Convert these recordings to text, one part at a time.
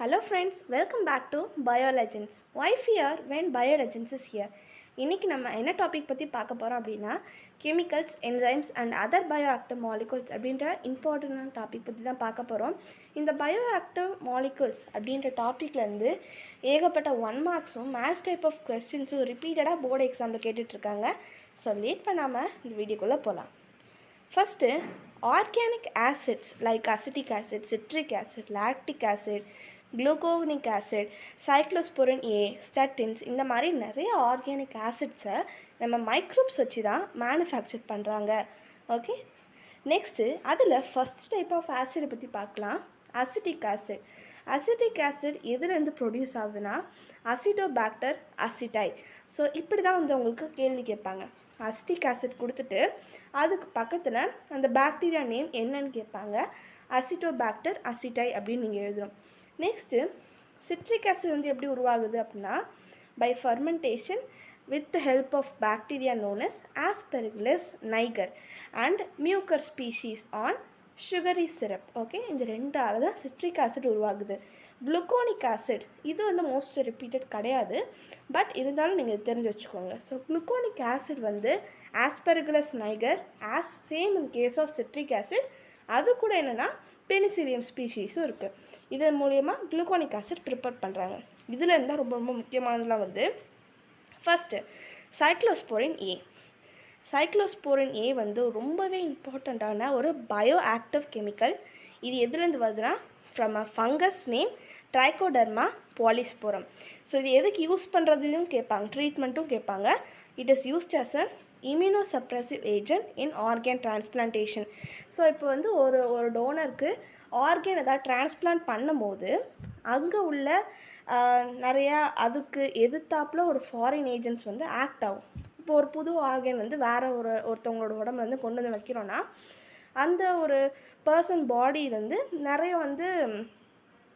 Hello friends, welcome back to BioLegends. Why fear when BioLegends is here? இன்றைக்கி நம்ம என்ன topic பற்றி பார்க்க போகிறோம் அப்படின்னா chemicals, enzymes and other bioactive molecules அப்படின்ற இம்பார்ட்டண்டான டாபிக் பற்றி தான் பார்க்க போகிறோம். இந்த பயோஆக்டிவ் மாலிகூல்ஸ் அப்படின்ற டாப்பிக்லேருந்து ஏகப்பட்ட 1 மார்க்ஸும் மேத்ஸ் டைப் ஆஃப் கொஸ்டின்ஸும் ரிப்பீட்டடாக போர்டு எக்ஸாமில் கேட்டுட்ருக்காங்க. ஸோ லேட் பண்ணாமல் இந்த வீடியோக்குள்ளே போகலாம். First, organic acids like acetic acid, citric acid, lactic acid, gluconic acid, cyclosporin A, statins இந்த மாதிரி நிறைய ஆர்கானிக் ஆசிட்ஸை நம்ம மைக்ரோப்ஸ் வச்சு தான் மேனுஃபேக்சர் பண்ணுறாங்க. ஓகே, நெக்ஸ்ட்டு அதில் ஃபஸ்ட் டைப் ஆஃப் ஆசிடை பற்றி பார்க்கலாம். Acetic acid. அசிட்டிக் ஆசிட் எதுலேருந்து ப்ரொடியூஸ் ஆகுதுன்னா அசிடோபாக்டர் அசிட்டை. ஸோ இப்படி தான் வந்து உங்களுக்கு கேள்வி கேட்பாங்க. அசிட்டிக் ஆசிட் கொடுத்துட்டு அதுக்கு பக்கத்தில் அந்த பாக்டீரியா நேம் என்னன்னு கேட்பாங்க. அசிட்டோபாக்டர் அசிட்டை அப்படின்னு நீங்கள் எழுதணும். நெக்ஸ்ட்டு சிட்ரிக் ஆசிட் வந்து எப்படி உருவாகுது அப்படின்னா by fermentation with the help of bacteria known as Aspergillus niger and Mucor species on sugary syrup. Okay, இந்த ரெண்டால் தான் சிட்ரிக் ஆசிட் உருவாகுது. குளுக்கோனிக் ஆசிட் இது வந்து மோஸ்ட் ரிப்பீட்டட் கிடையாது, பட் இருந்தாலும் நீங்கள் தெரிஞ்சு வச்சுக்கோங்க. ஸோ குளுக்கோனிக் ஆசிட் வந்து Aspergillus niger as same in case of citric acid. அது கூட என்னென்னா பெனிசிலியம் ஸ்பீஷீஸும் இருக்குது. இதன் மூலயமா குளுக்கோனிக் ஆசிட் ப்ரிப்பேர் பண்ணுறாங்க. இதில் இருந்தால் ரொம்ப ரொம்ப முக்கியமானதெலாம் வருது. First cyclosporin A. Cyclosporin A வந்து ரொம்பவே இம்பார்ட்டண்ட்டான ஒரு பயோ ஆக்டிவ் கெமிக்கல். இது எதுலேருந்து வருதுன்னா from a fungus name Trichoderma polysporum. So இது எதுக்கு யூஸ் பண்ணுறதுன்னு கேட்பாங்க, ட்ரீட்மெண்ட்டும் கேட்பாங்க. It is used as a immunosuppressive agent in organ transplantation. So இப்போ வந்து ஒரு டோனருக்கு ஆர்கன் ஏதாவது டிரான்ஸ்பிளான்ட் பண்ணும்போது அங்கே உள்ள நிறையா அதுக்கு எதிர்த்தாப்பில் ஒரு ஃபாரின் ஏஜென்ட்ஸ் வந்து ஆக்ட் ஆகும். இப்போ ஒரு புது ஆர்கன் வந்து வேறு ஒருத்தவங்களோட உடம்புல வந்து கொண்டு வந்து வைக்கிறோன்னா அந்த ஒரு பர்சன் பாடியிலேருந்து நிறைய வந்து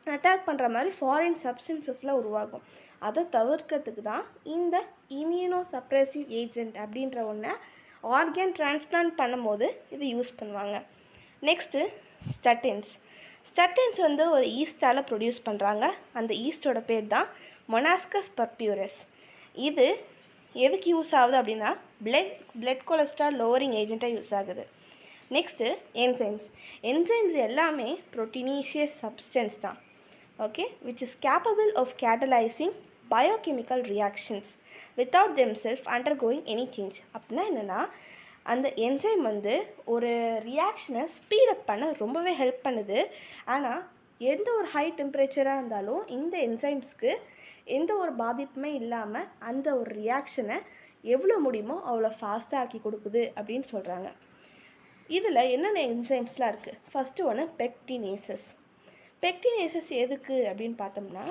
அட்டாக் பண்ணுற மாதிரி ஃபாரின் சப்ஸ்டன்சஸ்லாம் உருவாகும். அதை தவிர்க்கிறதுக்கு தான் இந்த இம்யூனோசப்ரெசிவ் ஏஜென்ட் அப்படின்ற ஒன்றை ஆர்கன் டிரான்ஸ்பிளான்ட் பண்ணும்போது இது யூஸ் பண்ணுவாங்க. நெக்ஸ்ட்டு ஸ்டட்டின்ஸ். ஸ்டட்டின்ஸ் வந்து ஒரு ஈஸ்டால் ப்ரொடியூஸ் பண்ணுறாங்க. அந்த ஈஸ்டோட பேர் தான் மொனாஸ்கஸ் பர்பியூரஸ். இது எதுக்கு யூஸ் ஆகுது அப்படின்னா பிளட் கொலஸ்ட்ரால் லோவரிங் ஏஜென்ட்டாக யூஸ் ஆகுது. Next enzymes. என்சைம்ஸ் எல்லாமே ப்ரோட்டீனீஷியஸ் சப்ஸ்டன்ஸ் தான். Okay, which is capable of catalysing biochemical reactions without themselves undergoing any change. அப்படின்னா என்னென்னா அந்த என்சைம் வந்து ஒரு ரியாக்ஷனை ஸ்பீடப் பண்ண ரொம்பவே ஹெல்ப் பண்ணுது. ஆனால் எந்த ஒரு ஹை டெம்பரேச்சராக இருந்தாலும் இந்த என்சைம்ஸ்க்கு எந்த ஒரு பாதிப்புமே இல்லாமல் அந்த ஒரு ரியாக்ஷனை எவ்வளோ முடியுமோ அவ்வளோ ஃபாஸ்ட்டாக ஆக்கி கொடுக்குது அப்படின்னு சொல்கிறாங்க. இதில் என்னென்ன என்சைம்ஸ்லாம் இருக்குது? ஃபஸ்ட்டு ஒன்று பெக்டினேசஸ். பெக்டினேசஸ் எதுக்கு அப்படின்னு பார்த்தோம்னா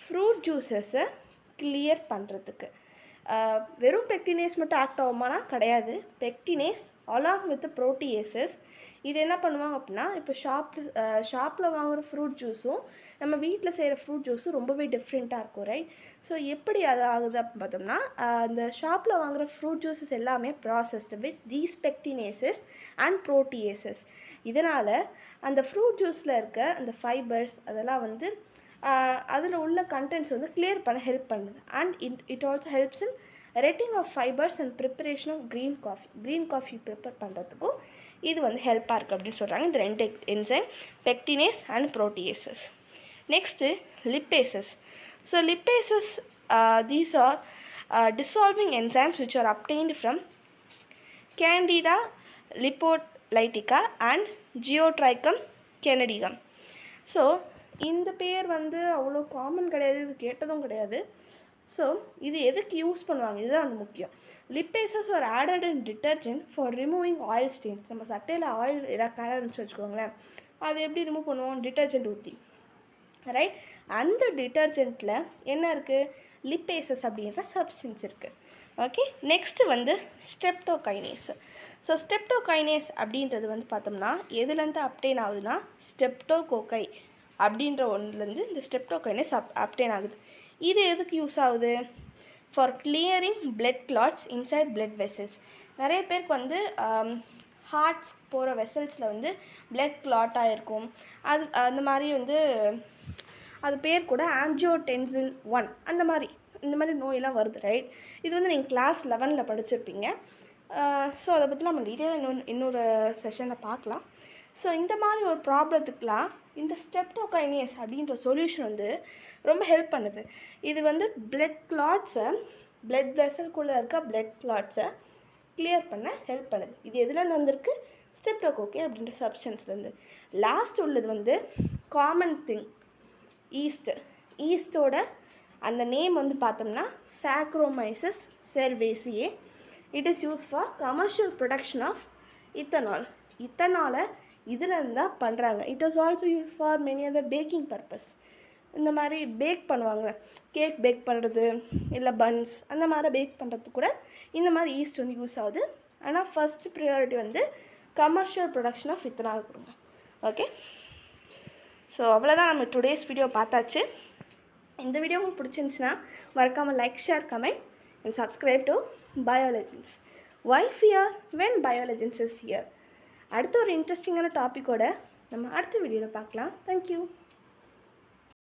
ஃப்ரூட் ஜூஸஸை கிளியர் பண்ணுறதுக்கு. வெறும் பெக்டினேஸ் மட்டும் ஆக்ட் ஆகுமானா கிடையாது. பெக்டினேஸ் அலாங் வித் ப்ரோட்டியேசஸ் இது என்ன பண்ணுவாங்க அப்படின்னா இப்போ ஷாப்பில் வாங்குகிற ஃப்ரூட் ஜூஸும் நம்ம வீட்டில் செய்கிற ஃப்ரூட் ஜூஸும் ரொம்பவே டிஃப்ரெண்ட்டாக இருக்கும், ரைட்? ஸோ எப்படி அது ஆகுது அப்படின்னு பார்த்தோம்னா அந்த ஷாப்பில் வாங்குகிற ஃப்ரூட் ஜூஸஸ் எல்லாமே ப்ராசஸ்டு வித் தீஸ் பெக்டினேசஸ் அண்ட் ப்ரோட்டியேசஸ். இதனால் அந்த ஃப்ரூட் ஜூஸில் இருக்க அந்த ஃபைபர்ஸ் அதெல்லாம் வந்து அதில் உள்ள கண்டென்ட்ஸ் வந்து கிளியர் பண்ண ஹெல்ப் பண்ணுது. And it also helps in retting of fibres and preparation of green coffee prepare பண்ணுறதுக்கும் இது வந்து ஹெல்ப்பாக இருக்குது அப்படின்னு சொல்கிறாங்க இந்த ரெண்டு enzyme, pectinase and proteases. Next lipases. So lipases these are dissolving enzymes which are obtained from Candida lipolytica and Geotrichum candidum. So இந்த பேர் வந்து அவ்வளோ காமன் கிடையாது, இது கேட்டதும் கிடையாது. ஸோ இது எதுக்கு யூஸ் பண்ணுவாங்க, இதுதான் அந்த முக்கியம். லிப்பேசஸ் ஒரு added in detergent for removing oil stains. நம்ம சட்டையில் ஆயில் ஏதாவது கலர் இருந்துச்சு வச்சுக்கோங்களேன், அது எப்படி ரிமூவ் பண்ணுவோம்? டிட்டர்ஜென்ட் ஊற்றி, ரைட்? அந்த டிட்டர்ஜென்ட்டில் என்ன இருக்குது? லிப்பேசஸ் அப்படின்ற சப்ஸ்டன்ஸ் இருக்குது. ஓகே, நெக்ஸ்ட்டு வந்து ஸ்ட்ரெப்டோகைனேஸ். ஸோ ஸ்ட்ரெப்டோகைனேஸ் அப்படின்றது வந்து பார்த்தோம்னா எதுலேருந்து அப்டெயின் ஆகுதுன்னா ஸ்ட்ரெப்டோகோக்கை அப்படின்ற ஒன்றுலேருந்து இந்த ஸ்ட்ரெப்டோகைனேஸ் அப்டெயின் ஆகுது. இது எதுக்கு யூஸ் ஆகுது? For clearing blood clots inside blood vessels. நிறைய பேருக்கு வந்து ஹார்ட்ஸ் போகிற வெசல்ஸில் வந்து பிளட் கிளாட் ஆகிருக்கும். அது அந்த மாதிரி வந்து அது பேர் கூட ஆஞ்சியோடென்சின் 1 அந்த மாதிரி இந்த மாதிரி நோயெல்லாம் வருது, ரைட்? இது வந்து நீங்கள் கிளாஸ் 11ல் படிச்சிருப்பீங்க. ஸோ அதை பற்றி நம்ம டீட்டெயிலாக இன்னொரு செஷனில் பார்க்கலாம். ஸோ இந்த மாதிரி ஒரு ப்ராப்ளத்துக்கெலாம் இந்த ஸ்ட்ரெப்டோகைனேஸ் அப்படின்ற சொல்யூஷன் வந்து ரொம்ப ஹெல்ப் பண்ணுது. இது வந்து பிளட் வெசல்குள்ளே இருக்க பிளட் கிளாட்ஸை கிளியர் பண்ண ஹெல்ப் பண்ணுது. இது எதுலேருந்து வந்திருக்கு? ஸ்ட்ரெப்டோகோக்கே அப்படின்ற சப்ஸ்டன்ஸ்லேருந்து. லாஸ்ட் உள்ளது வந்து காமன் திங், ஈஸ்டோட அந்த நேம் வந்து பார்த்தோம்னா Saccharomyces cerevisiae. It is use for commercial production of இத்தனாலை இதில் தான் பண்ணுறாங்க. It is also use for many other baking purpose. இந்த மாதிரி பேக் பண்ணுவாங்க, கேக் பேக் பண்ணுறது இல்லை பன்ஸ் அந்த மாதிரி பேக் பண்ணுறதுக்கு கூட இந்த மாதிரி ஈஸ்ட் வந்து யூஸ் ஆகுது. ஆனால் ஃபஸ்ட்டு ப்ரியாரிட்டி வந்து கமர்ஷியல் ப்ரொடக்ஷன் ஆஃப் இத்தனால் கொடுங்க. ஓகே, ஸோ அவ்வளோதான், நம்ம டுடேஸ் வீடியோ பார்த்தாச்சு. இந்த வீடியோ உங்களுக்கு பிடிச்சிருந்துச்சுன்னா மறக்காமல் like, share, comment and subscribe to Biolegends. Why fear when Biolegends is here. அடுத்த ஒரு இன்ட்ரெஸ்டிங்கான டாப்பிக்கோட நம்ம அடுத்த வீடியோவில் பார்க்கலாம். தேங்க்யூ.